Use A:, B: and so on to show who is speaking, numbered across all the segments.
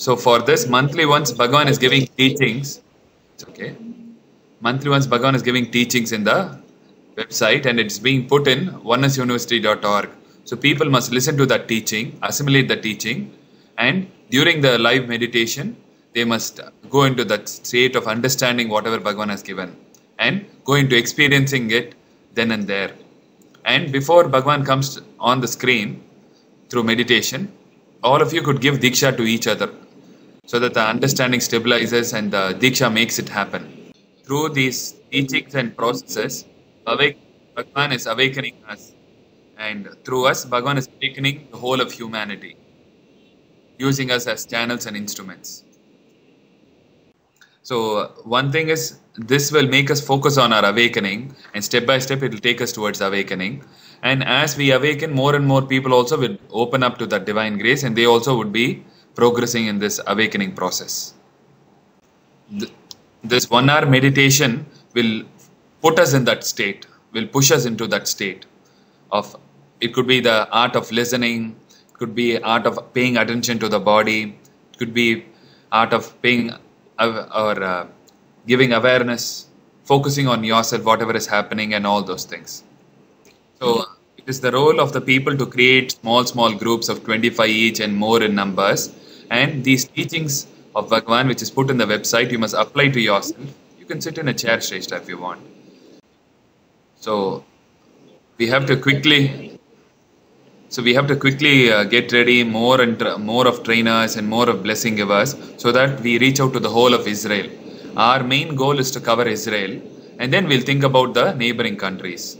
A: So for this, monthly once Bhagavan is giving teachings. It's okay. Monthly once Bhagavan is giving teachings in the website, and it's being put in onenessuniversity.org. So people must listen to that teaching, assimilate the teaching, and during the live meditation, they must go into that state of understanding whatever Bhagavan has given and go into experiencing it then and there. And before Bhagavan comes on the screen through meditation, all of you could give Diksha to each other so that the understanding stabilizes and the Diksha makes it happen. Through these teachings and processes, Bhagavan is awakening us, and through us, Bhagavan is awakening the whole of humanity, using us as channels and instruments. So one thing is, this will make us focus on our awakening, and step by step it will take us towards awakening. And as we awaken, more and more people also will open up to that divine grace, and they also would be progressing in this awakening process. This 1 hour meditation will put us in that state, will push us into that state of, it could be the art of listening, it could be art of paying attention to the body, it could be art of paying or giving awareness, focusing on yourself, whatever is happening, and all those things. So it is the role of the people to create small groups of 25 each and more in numbers. And these teachings of Bhagavan, which is put in the website, you must apply to yourself. You can sit in a chair, Shrestha, if you want. So we have to quickly get ready, more of trainers and more of blessing givers, so that we reach out to the whole of Israel. Our main goal is to cover Israel, and then we'll think about the neighboring countries.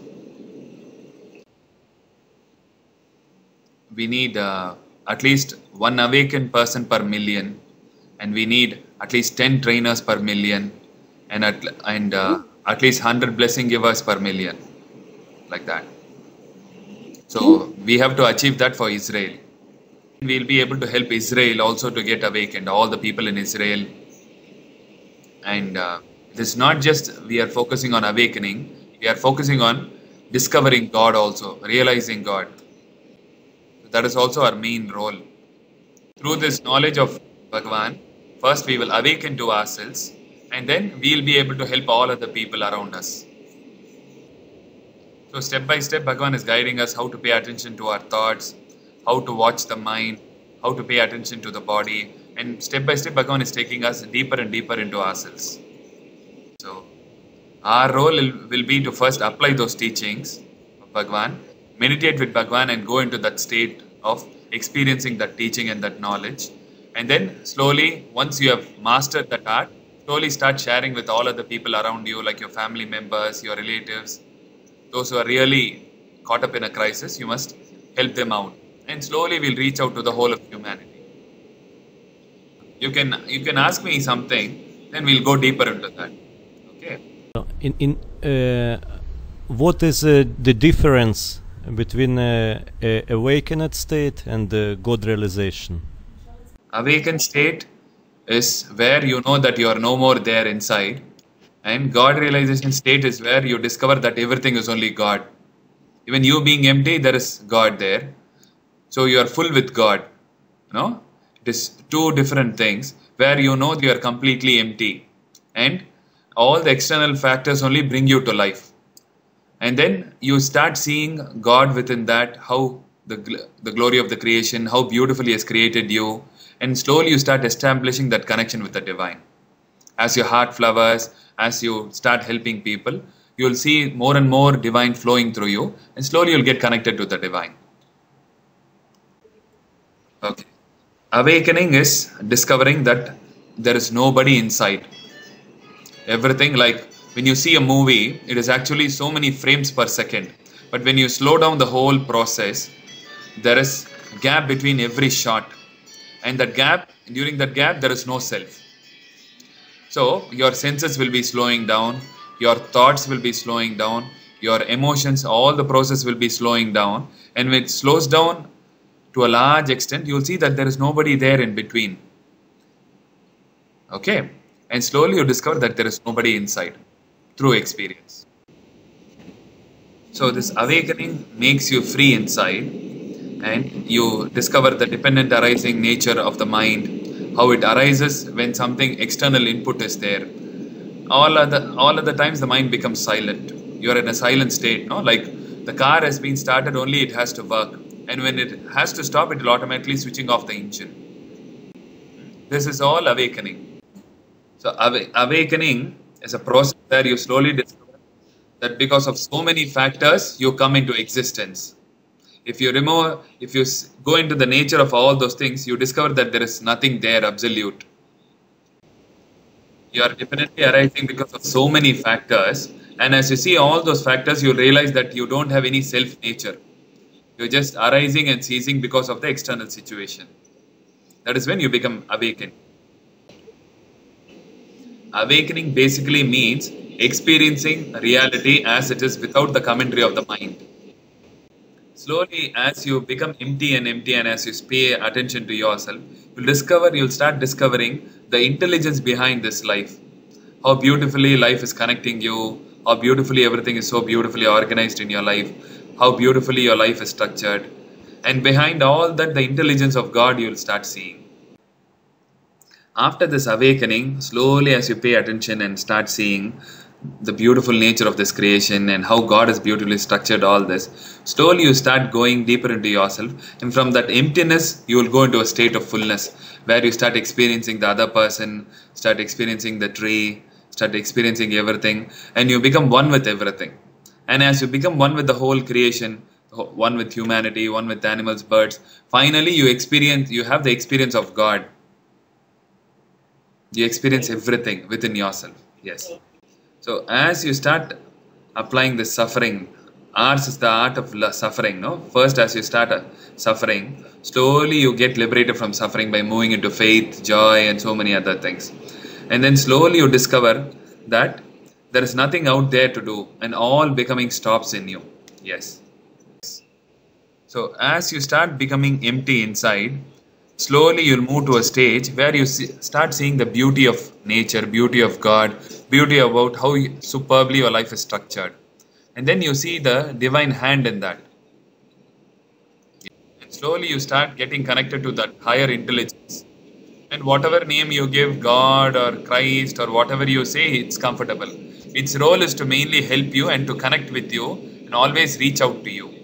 A: We need at least 1 awakened person per million, and we need at least 10 trainers per million, and at least 100 blessing givers per million, like that. So we have to achieve that for Israel. We'll be able to help Israel also to get awakened, all the people in Israel. And it is not just we are focusing on awakening, we are focusing on discovering God also, realizing God. That is also our main role. Through this knowledge of Bhagavan, first we will awaken to ourselves, and then we will be able to help all other people around us. So step by step, Bhagavan is guiding us how to pay attention to our thoughts, how to watch the mind, how to pay attention to the body, and step by step, Bhagavan is taking us deeper and deeper into ourselves. So our role will be to first apply those teachings of Bhagavan, meditate with Bhagavan, and go into that state of experiencing that teaching and that knowledge. And then slowly, once you have mastered that art, slowly start sharing with all other people around you, like your family members, your relatives. Those who are really caught up in a crisis, you must help them out. And slowly we'll reach out to the whole of humanity. You can ask me something, then we'll go deeper into that. Okay.
B: What is the difference between awakened state and God realization?
A: Awakened state is where you know that you are no more there inside. And God realization state is where you discover that everything is only God. Even you being empty, there is God there. So you are full with God. It is two different things where you know you are completely empty. And all the external factors only bring you to life. And then you start seeing God within that, how the glory of the creation, how beautifully He has created you. And slowly you start establishing that connection with the divine. As your heart flowers, as you start helping people, you will see more and more divine flowing through you, and slowly you'll get connected to the divine. Okay. Awakening is discovering that there is nobody inside. Everything, like when you see a movie, it is actually so many frames per second. But when you slow down the whole process, there is a gap between every shot. And during that gap, there is no self. So your senses will be slowing down, your thoughts will be slowing down, your emotions, all the process will be slowing down. And when it slows down to a large extent, you will see that there is nobody there in between. Okay? And slowly you discover that there is nobody inside through experience. So this awakening makes you free inside, and you discover the dependent arising nature of the mind, how it arises when something external input is there. All other times the mind becomes silent. You are in a silent state, no? Like the car has been started, only it has to work, and when it has to stop, it will automatically switching off the engine. This is all awakening. So awakening is a process where you slowly discover that because of so many factors, you come into existence. If you go into the nature of all those things, you discover that there is nothing there, absolute. You are definitely arising because of so many factors. And as you see all those factors, you realize that you don't have any self nature. You're just arising and ceasing because of the external situation. That is when you become awakened. Awakening basically means experiencing reality as it is without the commentary of the mind. Slowly, as you become empty and as you pay attention to yourself, you'll start discovering the intelligence behind this life. How beautifully life is connecting you, how beautifully everything is so beautifully organized in your life, how beautifully your life is structured. And behind all that, the intelligence of God you'll start seeing. After this awakening, slowly as you pay attention and start seeing the beautiful nature of this creation and how God has beautifully structured all this, slowly you start going deeper into yourself, and from that emptiness you will go into a state of fullness where you start experiencing the other person, start experiencing the tree, start experiencing everything, and you become one with everything. And as you become one with the whole creation, one with humanity, one with animals, birds, finally you have the experience of God. You experience everything within yourself. Yes. So as you start applying this suffering, ours is the art of suffering, no? First, as you start suffering, slowly you get liberated from suffering by moving into faith, joy, and so many other things. And then slowly you discover that there is nothing out there to do, and all becoming stops in you. Yes. So as you start becoming empty inside, slowly you'll move to a stage where you start seeing the beauty of nature, beauty of God, beauty about how superbly your life is structured. And then you see the divine hand in that. And slowly you start getting connected to that higher intelligence. And whatever name you give, God or Christ or whatever you say, it's comfortable. Its role is to mainly help you and to connect with you and always reach out to you.